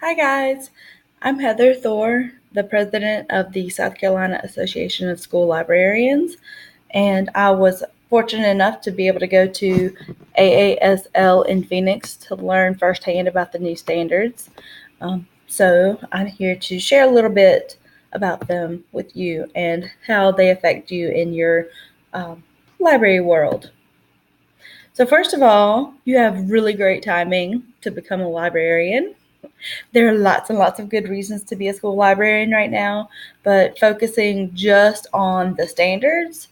Hi guys, I'm Heather Thore, the president of the South Carolina Association of School Librarians, and I was fortunate enough to be able to go to AASL in Phoenix to learn firsthand about the new standards. So I'm here to share a little bit about them with you and how they affect you in your um, library world. So first of all, you have really great timing to become a librarian. There are lots and lots of good reasons to be a school librarian right now, but focusing just on the standards,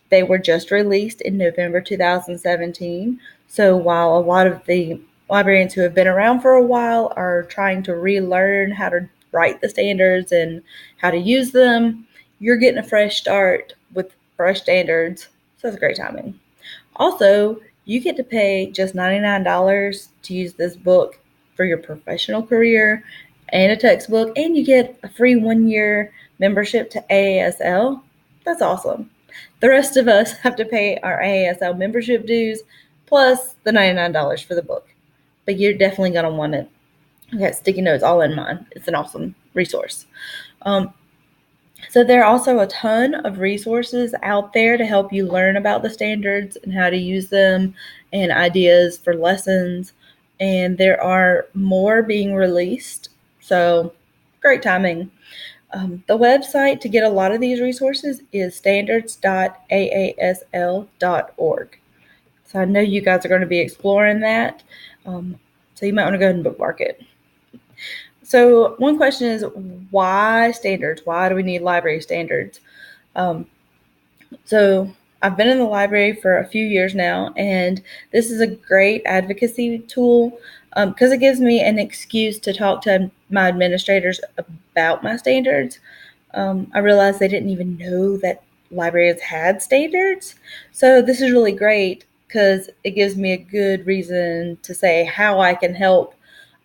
they were just released in November 2017. So while a lot of the librarians who have been around for a while are trying to relearn how to write the standards and how to use them, you're getting a fresh start with fresh standards. So it's great timing. Also, you get to pay just $99 to use this book for your professional career and a textbook, and you get a free 1 year membership to AASL. That's awesome. The rest of us have to pay our AASL membership dues plus the $99 for the book. But you're definitely going to want it. I got sticky notes all in mine. It's an awesome resource. Um, so there are also a ton of resources out there to help you learn about the standards and how to use them and ideas for lessons. And there are more being released. So great timing. The website to get a lot of these resources is standards.aasl.org. So I know you guys are going to be exploring that. So you might want to go ahead and bookmark it. So one question is, why standards? Why do we need library standards? Um, so I've been in the library for a few years now, and this is a great advocacy tool because it gives me an excuse to talk to my administrators about my standards. I realized they didn't even know that librarians had standards. So this is really great because it gives me a good reason to say how I can help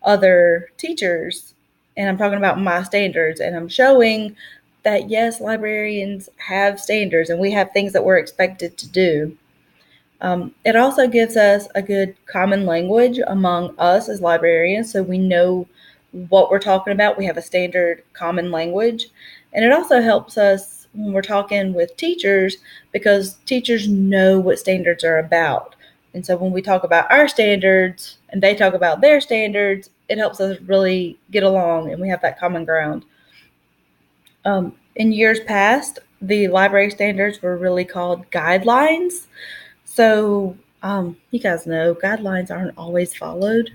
other teachers. And I'm talking about my standards, and I'm showing that yes, librarians have standards and we have things that we're expected to do. It also gives us a good common language among us as librarians so we know what we're talking about. We have a standard common language. And it also helps us when we're talking with teachers because teachers know what standards are about. And so when we talk about our standards and they talk about their standards, it helps us really get along and we have that common ground. In years past, the library standards were really called guidelines. So, you guys know guidelines aren't always followed.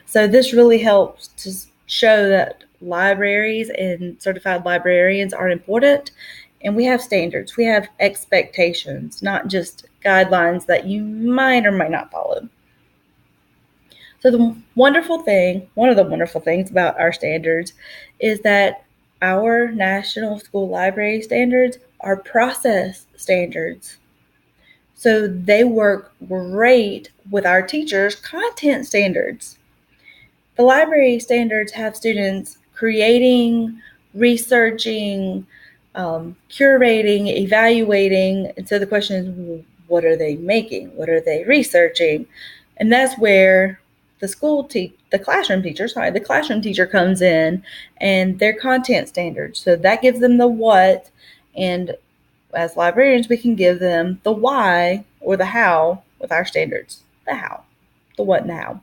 So, this really helps to show that libraries and certified librarians are important. And we have standards, we have expectations, not just guidelines that you might or might not follow. So, one of the wonderful things about our standards is that our National School Library Standards are process standards. So they work great with our teachers' content standards. The library standards have students creating, researching, curating, evaluating. And so the question is, what are they making? What are they researching? And that's where the classroom teacher comes in and their content standards. So that gives them the what, and as librarians, we can give them the why or the how with our standards. The how, the what and the how.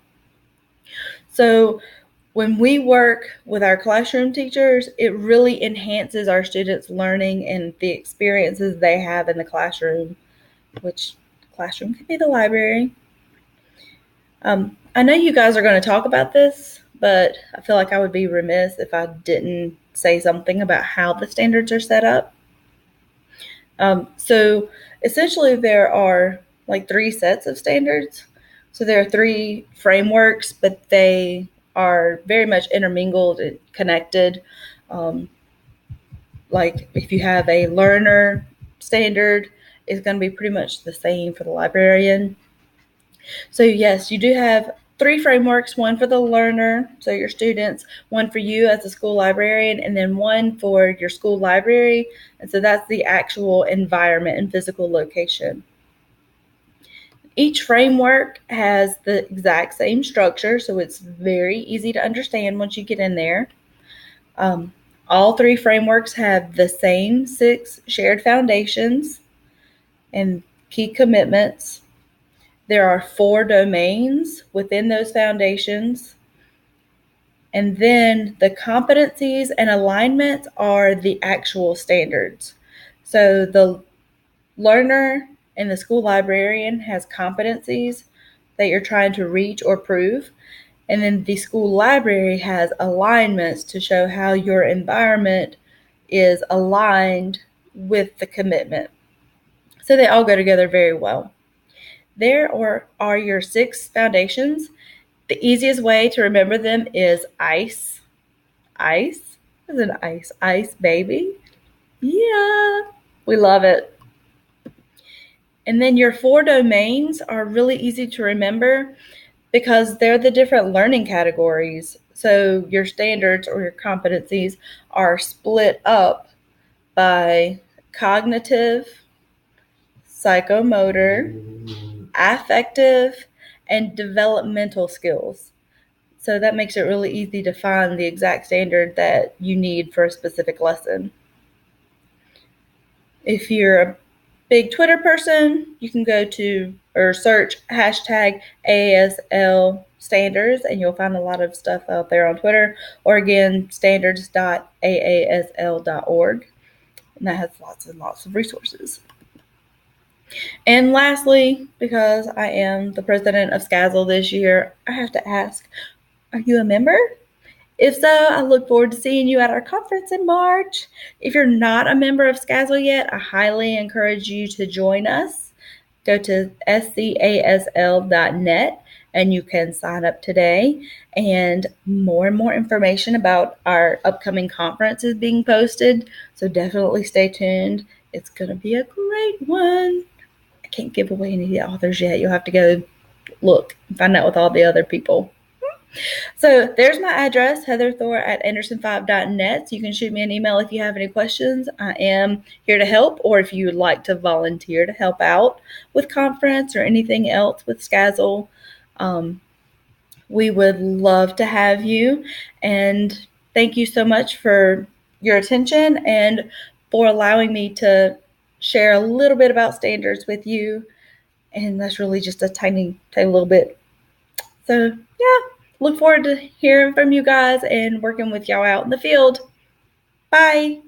So when we work with our classroom teachers, it really enhances our students' learning and the experiences they have in the classroom, which classroom could be the library. I know you guys are going to talk about this, but I feel like I would be remiss if I didn't say something about how the standards are set up. So essentially, there are like three sets of standards. So there are three frameworks, but they are very much intermingled and connected. Um, like if you have a learner standard, it's going to be pretty much the same for the librarian. So yes, you do have three frameworks, one for the learner, so your students, one for you as a school librarian, and then one for your school library. And so that's the actual environment and physical location. Each framework has the exact same structure, so it's very easy to understand once you get in there. All 3 frameworks have the same 6 shared foundations and key commitments. There are 4 domains within those foundations. And then the competencies and alignments are the actual standards. So the learner and the school librarian has competencies that you're trying to reach or prove. And then the school library has alignments to show how your environment is aligned with the commitment. So they all go together very well. There are your 6 foundations. The easiest way to remember them is ICE. ICE? What's an ICE? ICE, baby. Yeah, we love it. And then your 4 domains are really easy to remember because they're the different learning categories. So your standards or your competencies are split up by cognitive, psychomotor, affective, and developmental skills. So that makes it really easy to find the exact standard that you need for a specific lesson. If you're a big Twitter person, you can go to or search hashtag AASL standards and you'll find a lot of stuff out there on Twitter, or again, standards.aasl.org. And that has lots and lots of resources. And lastly, because I am the president of SCASL this year, I have to ask, are you a member? If so, I look forward to seeing you at our conference in March. If you're not a member of SCASL yet, I highly encourage you to join us. Go to scasl.net and you can sign up today. And more information about our upcoming conference is being posted, so definitely stay tuned. It's going to be a great one. I can't give away any of the authors yet. You'll have to go look and find out with all the other people. So there's my address, Heather Thore at anderson5.net. So you can shoot me an email if you have any questions. I am here to help, or if you would like to volunteer to help out with conference or anything else with SCASL, we would love to have you. And thank you so much for your attention and for allowing me to share a little bit about standards with you. And that's really just a tiny little bit. So yeah, look forward to hearing from you guys and working with y'all out in the field. Bye.